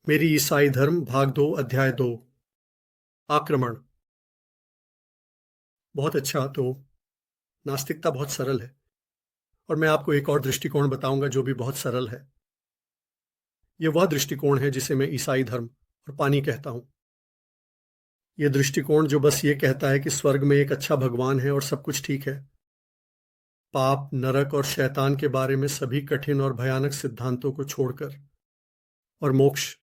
मेरी ईसाई धर्म भाग 2 अध्याय 2 आक्रमण। बहुत अच्छा। तो नास्तिकता बहुत सरल है और मैं आपको एक और दृष्टिकोण बताऊंगा जो भी बहुत सरल है। यह वह दृष्टिकोण है जिसे मैं ईसाई धर्म और पानी कहता हूं। यह दृष्टिकोण जो बस ये कहता है कि स्वर्ग में एक अच्छा भगवान है और सब कुछ ठीक है। पाप, नरक और शैतान के बारे में सभी कठिन और भयानक सिद्धांतों को छोड़कर, और मोक्ष।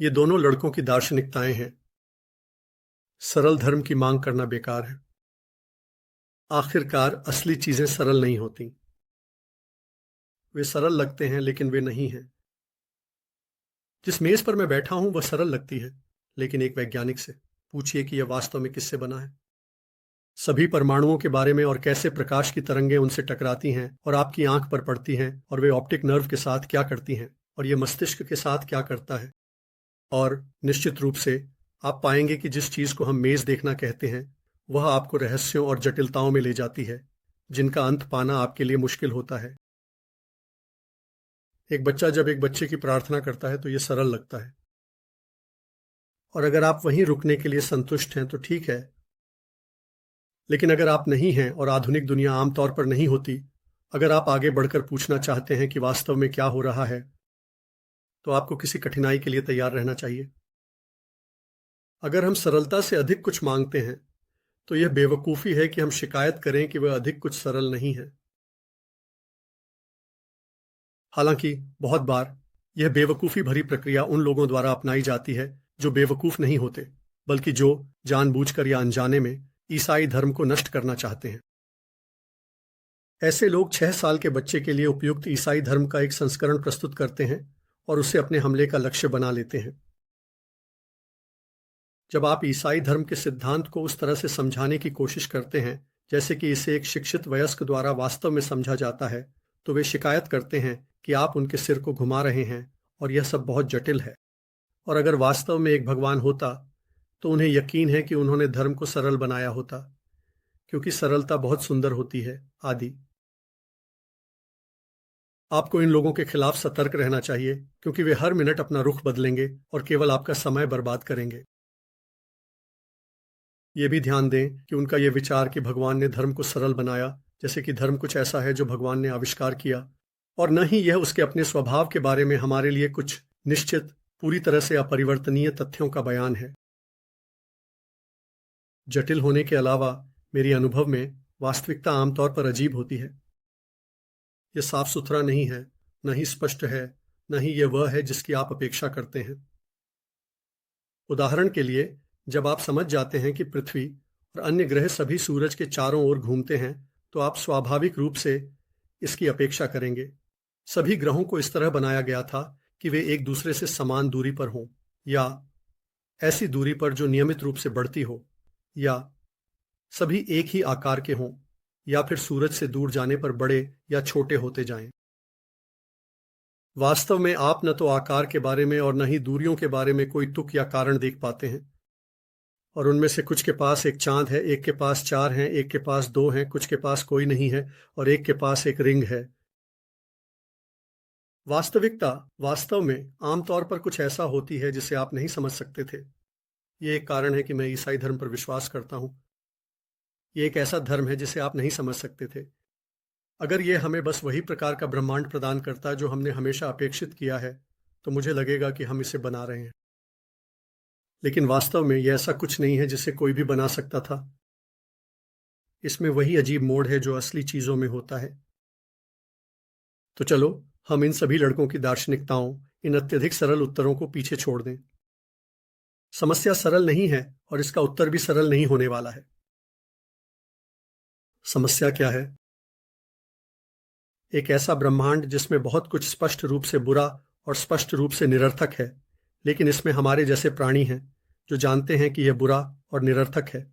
ये दोनों लड़कों की दार्शनिकताएं हैं। सरल धर्म की मांग करना बेकार है। आखिरकार असली चीजें सरल नहीं होती। वे सरल लगते हैं लेकिन वे नहीं हैं। जिस मेज पर मैं बैठा हूं वह सरल लगती है, लेकिन एक वैज्ञानिक से पूछिए कि यह वास्तव में किससे बना है। सभी परमाणुओं के बारे में और कैसे प्रकाश की तरंगें उनसे टकराती हैं और आपकी आंख पर पड़ती हैं, और वे ऑप्टिक नर्व के साथ क्या करती हैं और यह मस्तिष्क के साथ क्या करता है। और निश्चित रूप से आप पाएंगे कि जिस चीज को हम मेज देखना कहते हैं वह आपको रहस्यों और जटिलताओं में ले जाती है जिनका अंत पाना आपके लिए मुश्किल होता है। एक बच्चा जब एक बच्चे की प्रार्थना करता है तो यह सरल लगता है, और अगर आप वहीं रुकने के लिए संतुष्ट हैं तो ठीक है। लेकिन अगर आप नहीं हैं और आधुनिक दुनिया आमतौर पर नहीं होती, अगर आप आगे बढ़कर पूछना चाहते हैं कि वास्तव में क्या हो रहा है, तो आपको किसी कठिनाई के लिए तैयार रहना चाहिए। अगर हम सरलता से अधिक कुछ मांगते हैं तो यह बेवकूफ़ी है कि हम शिकायत करें कि वह अधिक कुछ सरल नहीं है। हालांकि बहुत बार यह बेवकूफ़ी भरी प्रक्रिया उन लोगों द्वारा अपनाई जाती है जो बेवकूफ़ नहीं होते, बल्कि जो जानबूझकर या अनजाने में ईसाई धर्म को नष्ट करना चाहते हैं। ऐसे लोग 6 साल के बच्चे के लिए उपयुक्त ईसाई धर्म का एक संस्करण प्रस्तुत करते हैं और उसे अपने हमले का लक्ष्य बना लेते हैं। जब आप ईसाई धर्म के सिद्धांत को उस तरह से समझाने की कोशिश करते हैं जैसे कि इसे एक शिक्षित वयस्क द्वारा वास्तव में समझा जाता है, तो वे शिकायत करते हैं कि आप उनके सिर को घुमा रहे हैं और यह सब बहुत जटिल है। और अगर वास्तव में एक भगवान होता तो उन्हें यकीन है कि उन्होंने धर्म को सरल बनाया होता, क्योंकि सरलता बहुत सुंदर होती है आदि। आपको इन लोगों के खिलाफ सतर्क रहना चाहिए, क्योंकि वे हर मिनट अपना रुख बदलेंगे और केवल आपका समय बर्बाद करेंगे। ये भी ध्यान दें कि उनका यह विचार कि भगवान ने धर्म को सरल बनाया, जैसे कि धर्म कुछ ऐसा है जो भगवान ने आविष्कार किया, और न ही यह उसके अपने स्वभाव के बारे में हमारे लिए कुछ निश्चित, पूरी तरह से अपरिवर्तनीय तथ्यों का बयान है। जटिल होने के अलावा मेरी अनुभव में वास्तविकता आमतौर पर अजीब होती है। यह साफ सुथरा नहीं है, न ही स्पष्ट है, न ही यह वह है जिसकी आप अपेक्षा करते हैं। उदाहरण के लिए, जब आप समझ जाते हैं कि पृथ्वी और अन्य ग्रह सभी सूरज के चारों ओर घूमते हैं, तो आप स्वाभाविक रूप से इसकी अपेक्षा करेंगे। सभी ग्रहों को इस तरह बनाया गया था कि वे एक दूसरे से समान दूरी पर हों, या ऐसी दूरी पर जो नियमित रूप से बढ़ती हो, या सभी एक ही आकार के हों, या फिर सूरज से दूर जाने पर बड़े या छोटे होते जाएं। वास्तव में आप न तो आकार के बारे में और न ही दूरियों के बारे में कोई तुक या कारण देख पाते हैं। और उनमें से कुछ के पास एक चांद है, एक के पास 4 हैं, एक के पास 2 हैं, कुछ के पास कोई नहीं है, और एक के पास एक रिंग है। वास्तविकता वास्तव में आमतौर पर कुछ ऐसा होती है जिसे आप नहीं समझ सकते थे। ये एक कारण है कि मैं ईसाई धर्म पर विश्वास करता हूं। ये एक ऐसा धर्म है जिसे आप नहीं समझ सकते थे। अगर ये हमें बस वही प्रकार का ब्रह्मांड प्रदान करता जो हमने हमेशा अपेक्षित किया है, तो मुझे लगेगा कि हम इसे बना रहे हैं। लेकिन वास्तव में यह ऐसा कुछ नहीं है जिसे कोई भी बना सकता था। इसमें वही अजीब मोड़ है जो असली चीजों में होता है। तो चलो हम इन सभी लड़कों की दार्शनिकताओं, इन अत्यधिक सरल उत्तरों को पीछे छोड़ दें। समस्या सरल नहीं है और इसका उत्तर भी सरल नहीं होने वाला है। समस्या क्या है? एक ऐसा ब्रह्मांड जिसमें बहुत कुछ स्पष्ट रूप से बुरा और स्पष्ट रूप से निरर्थक है, लेकिन इसमें हमारे जैसे प्राणी हैं जो जानते हैं कि यह बुरा और निरर्थक है।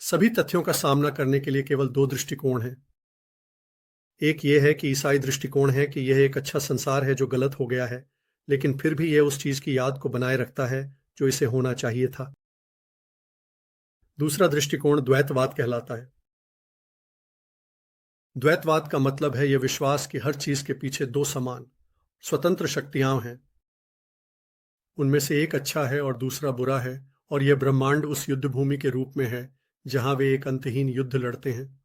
सभी तथ्यों का सामना करने के लिए केवल 2 दृष्टिकोण हैं। एक यह है कि ईसाई दृष्टिकोण है कि यह एक अच्छा संसार है जो गलत हो गया है, लेकिन फिर भी यह उस चीज की याद को बनाए रखता है जो इसे होना चाहिए था। दूसरा दृष्टिकोण द्वैतवाद कहलाता है। द्वैतवाद का मतलब है यह विश्वास कि हर चीज के पीछे 2 समान, स्वतंत्र शक्तियां हैं। उनमें से एक अच्छा है और दूसरा बुरा है, और यह ब्रह्मांड उस युद्ध भूमि के रूप में है जहां वे एक अंतहीन युद्ध लड़ते हैं।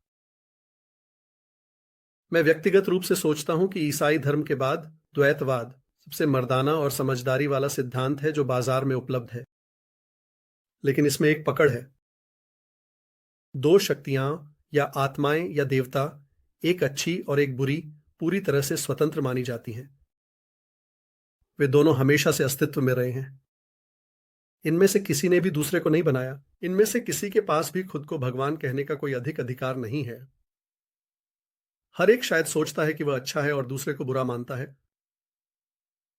मैं व्यक्तिगत रूप से सोचता हूं कि ईसाई धर्म के बाद द्वैतवाद सबसे मर्दाना और समझदारी वाला सिद्धांत है जो बाजार में उपलब्ध है। लेकिन इसमें एक पकड़ है। दो शक्तियां या आत्माएं या देवता, एक अच्छी और एक बुरी, पूरी तरह से स्वतंत्र मानी जाती हैं। वे दोनों हमेशा से अस्तित्व में रहे हैं। इनमें से किसी ने भी दूसरे को नहीं बनाया। इनमें से किसी के पास भी खुद को भगवान कहने का कोई अधिक अधिकार नहीं है। हर एक शायद सोचता है कि वह अच्छा है और दूसरे को बुरा मानता है।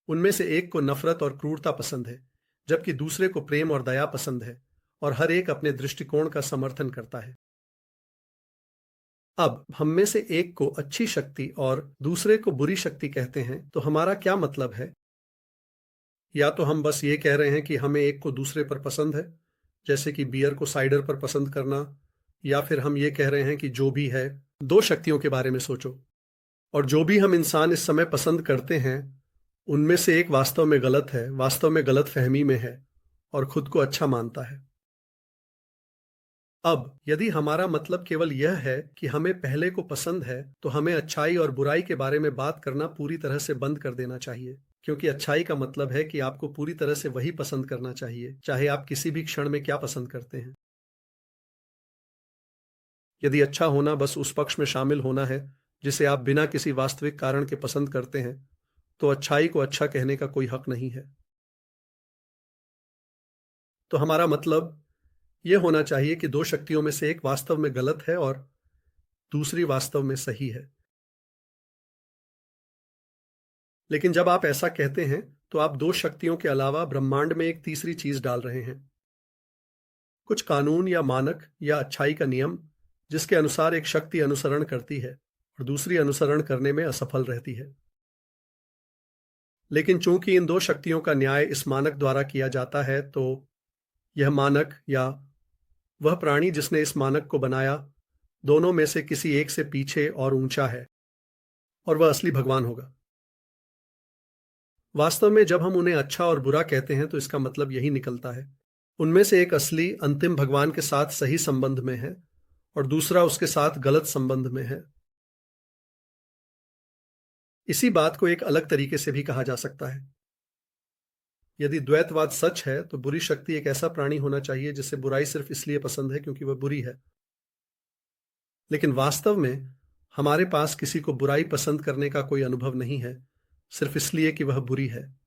उनमें से एक को नफरत और क्रूरता पसंद है, जबकि दूसरे को प्रेम और दया पसंद है, और हर एक अपने दृष्टिकोण का समर्थन करता है। अब हम में से एक को अच्छी शक्ति और दूसरे को बुरी शक्ति कहते हैं, तो हमारा क्या मतलब है? या तो हम बस ये कह रहे हैं कि हमें एक को दूसरे पर पसंद है, जैसे कि बियर को साइडर पर पसंद करना, या फिर हम ये कह रहे हैं कि जो भी है, दो शक्तियों के बारे में सोचो, और जो भी हम इंसान इस समय पसंद करते हैं उनमें से एक वास्तव में गलत है, वास्तव में गलत फहमी में है और खुद को अच्छा मानता है। अब यदि हमारा मतलब केवल यह है कि हमें पहले को पसंद है, तो हमें अच्छाई और बुराई के बारे में बात करना पूरी तरह से बंद कर देना चाहिए, क्योंकि अच्छाई का मतलब है कि आपको पूरी तरह से वही पसंद करना चाहिए, चाहे आप किसी भी क्षण में क्या पसंद करते हैं। यदि अच्छा होना बस उस पक्ष में शामिल होना है जिसे आप बिना किसी वास्तविक कारण के पसंद करते हैं, तो अच्छाई को अच्छा कहने का कोई हक नहीं है। तो हमारा मतलब यह होना चाहिए कि दो शक्तियों में से एक वास्तव में गलत है और दूसरी वास्तव में सही है। लेकिन जब आप ऐसा कहते हैं, तो आप दो शक्तियों के अलावा ब्रह्मांड में एक तीसरी चीज डाल रहे हैं, कुछ कानून या मानक या अच्छाई का नियम, जिसके अनुसार एक शक्ति अनुसरण करती है और दूसरी अनुसरण करने में असफल रहती है। लेकिन चूंकि इन दो शक्तियों का न्याय इस मानक द्वारा किया जाता है, तो यह मानक या वह प्राणी जिसने इस मानक को बनाया, दोनों में से किसी एक से पीछे और ऊंचा है, और वह असली भगवान होगा। वास्तव में जब हम उन्हें अच्छा और बुरा कहते हैं, तो इसका मतलब यही निकलता है। उनमें से एक असली अंतिम भगवान के साथ सही संबंध में है और दूसरा उसके साथ गलत संबंध में है। इसी बात को एक अलग तरीके से भी कहा जा सकता है। यदि द्वैतवाद सच है, तो बुरी शक्ति एक ऐसा प्राणी होना चाहिए जिसे बुराई सिर्फ इसलिए पसंद है क्योंकि वह बुरी है। लेकिन वास्तव में हमारे पास किसी को बुराई पसंद करने का कोई अनुभव नहीं है, सिर्फ इसलिए कि वह बुरी है।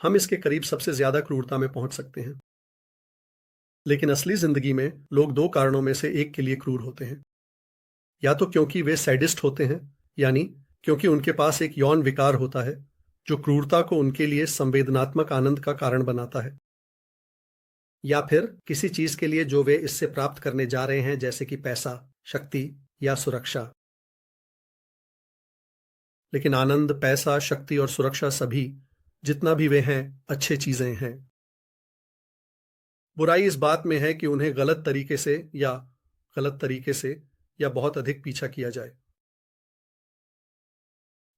हम इसके करीब सबसे ज्यादा क्रूरता में पहुंच सकते हैं। लेकिन असली जिंदगी में लोग दो कारणों में से एक के लिए क्रूर होते हैं। या तो क्योंकि वे सैडिस्ट होते हैं, यानी क्योंकि उनके पास एक यौन विकार होता है जो क्रूरता को उनके लिए संवेदनात्मक आनंद का कारण बनाता है, या फिर किसी चीज के लिए जो वे इससे प्राप्त करने जा रहे हैं, जैसे कि पैसा, शक्ति या सुरक्षा। लेकिन आनंद, पैसा, शक्ति और सुरक्षा, सभी जितना भी वे हैं, अच्छे चीजें हैं। बुराई इस बात में है कि उन्हें गलत तरीके से या बहुत अधिक पीछा किया जाए।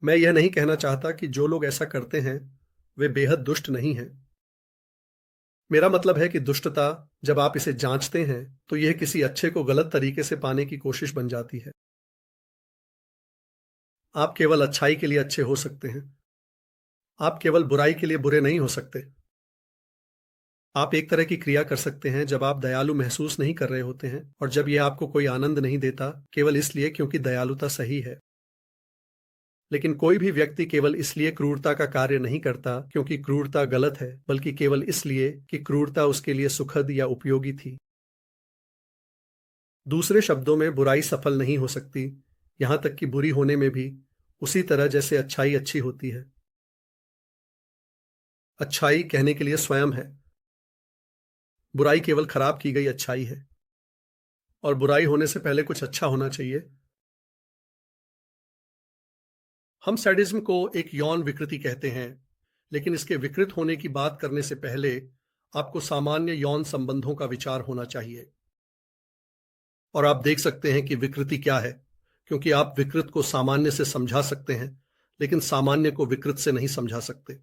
मैं यह नहीं कहना चाहता कि जो लोग ऐसा करते हैं वे बेहद दुष्ट नहीं हैं। मेरा मतलब है कि दुष्टता, जब आप इसे जांचते हैं, तो यह किसी अच्छे को गलत तरीके से पाने की कोशिश बन जाती है। आप केवल अच्छाई के लिए अच्छे हो सकते हैं। आप केवल बुराई के लिए बुरे नहीं हो सकते। आप एक तरह की क्रिया कर सकते हैं जब आप दयालु महसूस नहीं कर रहे होते हैं, और जब यह आपको कोई आनंद नहीं देता, केवल इसलिए क्योंकि दयालुता सही है। लेकिन कोई भी व्यक्ति केवल इसलिए क्रूरता का कार्य नहीं करता क्योंकि क्रूरता गलत है, बल्कि केवल इसलिए कि क्रूरता उसके लिए सुखद या उपयोगी थी। दूसरे शब्दों में, बुराई सफल नहीं हो सकती, यहां तक कि बुरी होने में भी, उसी तरह जैसे अच्छाई अच्छी होती है। अच्छाई कहने के लिए स्वयं है, बुराई केवल खराब की गई अच्छाई है, और बुराई होने से पहले कुछ अच्छा होना चाहिए। हम सैडिज्म को एक यौन विकृति कहते हैं, लेकिन इसके विकृत होने की बात करने से पहले आपको सामान्य यौन संबंधों का विचार होना चाहिए। और आप देख सकते हैं कि विकृति क्या है, क्योंकि आप विकृत को सामान्य से समझा सकते हैं, लेकिन सामान्य को विकृत से नहीं समझा सकते।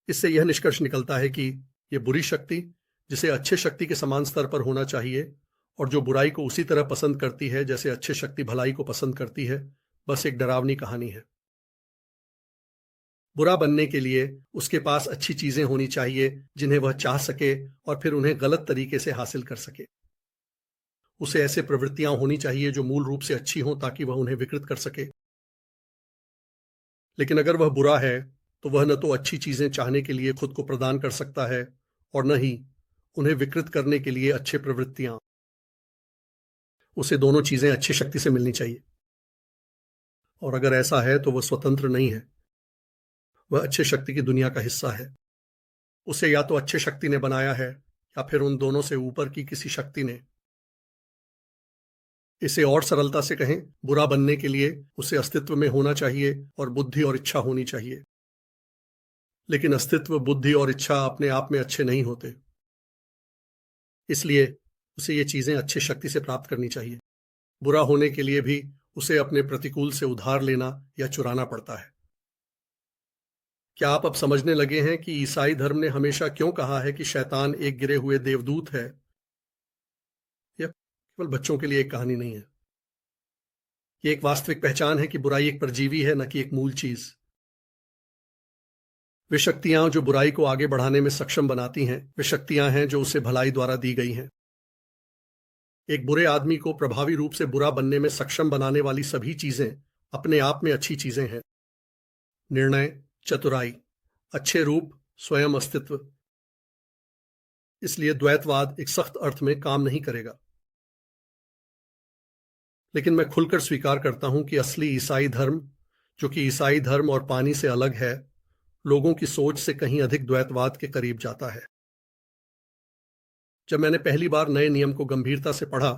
इससे यह निष्कर्ष निकलता है कि यह बुरी शक्ति, जिसे अच्छे शक्ति के समान स्तर पर होना चाहिए और जो बुराई को उसी तरह पसंद करती है जैसे अच्छे शक्ति भलाई को पसंद करती है, बस एक डरावनी कहानी है। बुरा बनने के लिए उसके पास अच्छी चीजें होनी चाहिए जिन्हें वह चाह सके और फिर उन्हें गलत तरीके से हासिल कर सके। उसे ऐसे प्रवृत्तियां होनी चाहिए जो मूल रूप से अच्छी हों ताकि वह उन्हें विकृत कर सके। लेकिन अगर वह बुरा है तो वह न तो अच्छी चीजें चाहने के लिए खुद को प्रदान कर सकता है और न ही उन्हें विकृत करने के लिए अच्छे प्रवृत्तियां। उसे दोनों चीजें अच्छी शक्ति से मिलनी चाहिए, और अगर ऐसा है तो वह स्वतंत्र नहीं है, वह अच्छे शक्ति की दुनिया का हिस्सा है। उसे या तो अच्छे शक्ति ने बनाया है या फिर उन दोनों से ऊपर की किसी शक्ति ने। इसे और सरलता से कहें, बुरा बनने के लिए उसे अस्तित्व में होना चाहिए और बुद्धि और इच्छा होनी चाहिए। लेकिन अस्तित्व, बुद्धि और इच्छा अपने आप में अच्छे नहीं होते, इसलिए उसे ये चीजें अच्छी शक्ति से प्राप्त करनी चाहिए। बुरा होने के लिए भी उसे अपने प्रतिकूल से उधार लेना या चुराना पड़ता है। क्या आप अब समझने लगे हैं कि ईसाई धर्म ने हमेशा क्यों कहा है कि शैतान एक गिरे हुए देवदूत है? यह केवल बच्चों के लिए एक कहानी नहीं है। यह एक वास्तविक पहचान है कि बुराई एक परजीवी है, न कि एक मूल चीज। वे शक्तियां जो बुराई को आगे बढ़ाने में सक्षम बनाती हैं, वे शक्तियां हैं जो उसे भलाई द्वारा दी गई हैं। एक बुरे आदमी को प्रभावी रूप से बुरा बनने में सक्षम बनाने वाली सभी चीजें अपने आप में अच्छी चीजें हैं। निर्णय, चतुराई, अच्छे रूप, स्वयं अस्तित्व। इसलिए द्वैतवाद एक सख्त अर्थ में काम नहीं करेगा। लेकिन मैं खुलकर स्वीकार करता हूं कि असली ईसाई धर्म, जो कि ईसाई धर्म और पानी से अलग है, लोगों की सोच से कहीं अधिक द्वैतवाद के करीब जाता है। जब मैंने पहली बार नए नियम को गंभीरता से पढ़ा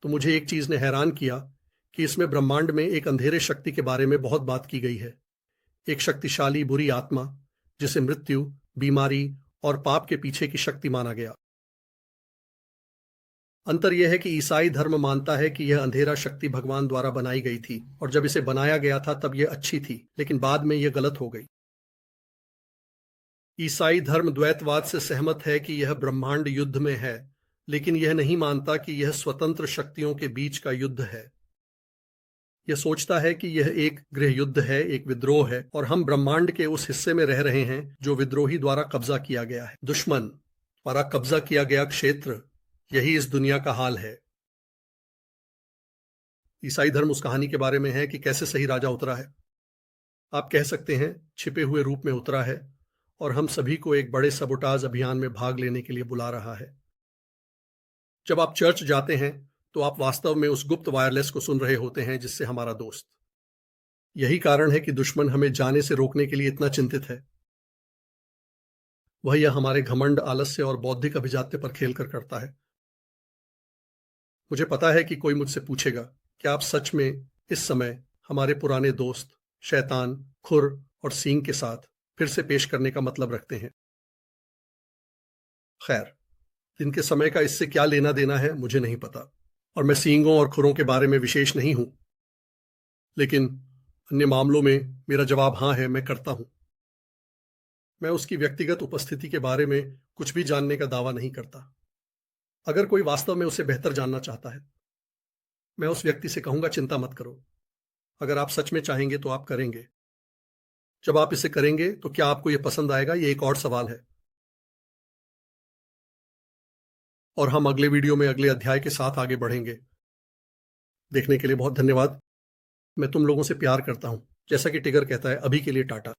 तो मुझे एक चीज ने हैरान किया कि इसमें ब्रह्मांड में एक अंधेरे शक्ति के बारे में बहुत बात की गई है। एक शक्तिशाली बुरी आत्मा जिसे मृत्यु, बीमारी और पाप के पीछे की शक्ति माना गया। अंतर यह है कि ईसाई धर्म मानता है कि यह अंधेरा शक्ति भगवान द्वारा बनाई गई थी और जब इसे बनाया गया था तब यह अच्छी थी, लेकिन बाद में यह गलत हो गई। ईसाई धर्म द्वैतवाद से सहमत है कि यह ब्रह्मांड युद्ध में है, लेकिन यह नहीं मानता कि यह स्वतंत्र शक्तियों के बीच का युद्ध है। यह सोचता है कि यह एक गृह युद्ध है, एक विद्रोह है, और हम ब्रह्मांड के उस हिस्से में रह रहे हैं जो विद्रोही द्वारा कब्जा किया गया है। दुश्मन द्वारा कब्जा किया गया क्षेत्र, यही इस दुनिया का हाल है। ईसाई धर्म उस कहानी के बारे में है कि कैसे सही राजा उतरा है। आप कह सकते हैं छिपे हुए रूप में उतरा है और हम सभी को एक बड़े सबोटाज अभियान में भाग लेने के लिए बुला रहा है। जब आप चर्च जाते हैं तो आप वास्तव में उस गुप्त वायरलेस को सुन रहे होते हैं जिससे हमारा दोस्त। यही कारण है कि दुश्मन हमें जाने से रोकने के लिए इतना चिंतित है। वह यह हमारे घमंड, आलस्य और बौद्धिक अभिजात्य पर खेलकर करता है। मुझे पता है कि कोई मुझसे पूछेगा, क्या आप सच में इस समय हमारे पुराने दोस्त शैतान, खुर और सींग के साथ फिर से पेश करने का मतलब रखते हैं? खैर, दिन के समय का इससे क्या लेना देना है मुझे नहीं पता, और मैं सींगों और खुरों के बारे में विशेष नहीं हूं। लेकिन अन्य मामलों में मेरा जवाब हां है, मैं करता हूं। मैं उसकी व्यक्तिगत उपस्थिति के बारे में कुछ भी जानने का दावा नहीं करता। अगर कोई वास्तव में उसे बेहतर जानना चाहता है, मैं उस व्यक्ति से कहूंगा, चिंता मत करो। अगर आप सच में चाहेंगे तो आप करेंगे। जब आप इसे करेंगे तो क्या आपको यह पसंद आएगा, यह एक और सवाल है। और हम अगले वीडियो में अगले अध्याय के साथ आगे बढ़ेंगे। देखने के लिए बहुत धन्यवाद। मैं तुम लोगों से प्यार करता हूं। जैसा कि टिगर कहता है, अभी के लिए टाटा।